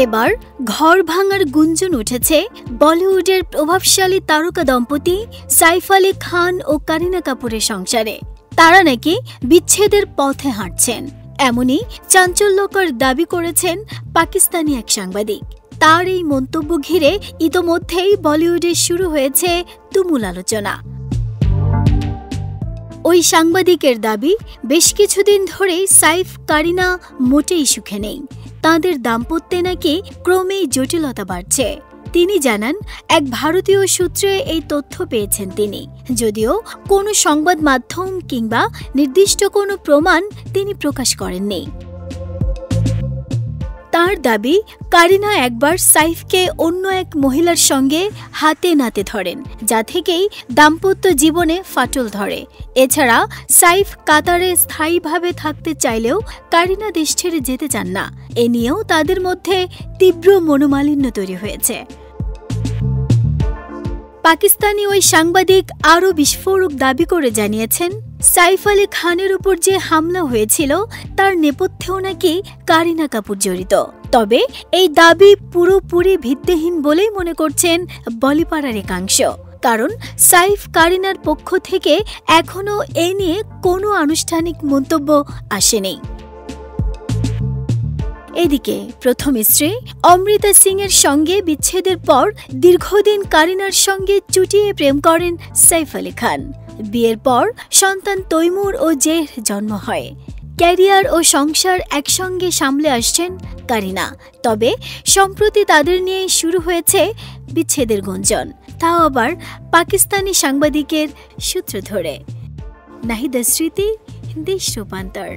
এবার ঘর ভাঙার গুঞ্জন উঠেছে বলিউডের প্রভাবশালী তারকা দম্পতি সাইফ আলী খান ও করিনা কাপুরের সংসারে। তারা নাকি বিচ্ছেদের পথে হাঁটছেন, এমনই চাঞ্চল্যকর দাবি করেছেন পাকিস্তানি এক সাংবাদিক। তার এই মন্তব্য ঘিরে ইতোমধ্যেই বলিউডে শুরু হয়েছে তুমুল আলোচনা। ওই সাংবাদিকের দাবি, বেশ কিছুদিন ধরেই সাইফ করিনা মোটেই সুখে নেই। তাঁদের দাম্পত্যে নাকি ক্রমেই জটিলতা বাড়ছে। তিনি জানান, এক ভারতীয় সূত্রে এই তথ্য পেয়েছেন তিনি, যদিও কোনো সংবাদ মাধ্যম কিংবা নির্দিষ্ট কোনো প্রমাণ তিনি প্রকাশ করেননি। তার দাবি, করিনা একবার সাইফকে অন্য এক মহিলার সঙ্গে হাতে নাতে ধরেন, যা থেকেই দাম্পত্য জীবনে ফাটল ধরে। এছাড়া সাইফ কাতারে স্থায়ীভাবে থাকতে চাইলেও করিনা দেশ ছেড়ে যেতে চান না। এ নিয়েও তাদের মধ্যে তীব্র মনোমালিন্য তৈরি হয়েছে। পাকিস্তানি ওই সাংবাদিক আরও বিস্ফোরক দাবি করে জানিয়েছেন, সাইফ আলী খানের উপর যে হামলা হয়েছিল তার নেপথ্যেও নাকি করিনা কাপুর জড়িত। তবে এই দাবি পুরোপুরি ভিত্তিহীন বলেই মনে করছেন বলিপাড়ার একাংশ, কারণ সাইফ করিনার পক্ষ থেকে এখনও এ নিয়ে কোনো আনুষ্ঠানিক মন্তব্য আসেনি। এদিকে প্রথম স্ত্রী অমৃতা সিং এর সঙ্গে বিচ্ছেদের পর দীর্ঘদিন করিনার সঙ্গে চুটিয়ে প্রেম করেন সাইফ আলী খান। বিয়ের পর সন্তান তৈমুর ও জের জন্ম হয়। ক্যারিয়ার ও সংসার একসঙ্গে সামলে আসছেন করিনা। তবে সম্প্রতি তাদের নিয়ে শুরু হয়েছে বিচ্ছেদের গুঞ্জন, তাও আবার পাকিস্তানি সাংবাদিকের সূত্র ধরে। নাহিদা স্মৃতি, দেশ রূপান্তর।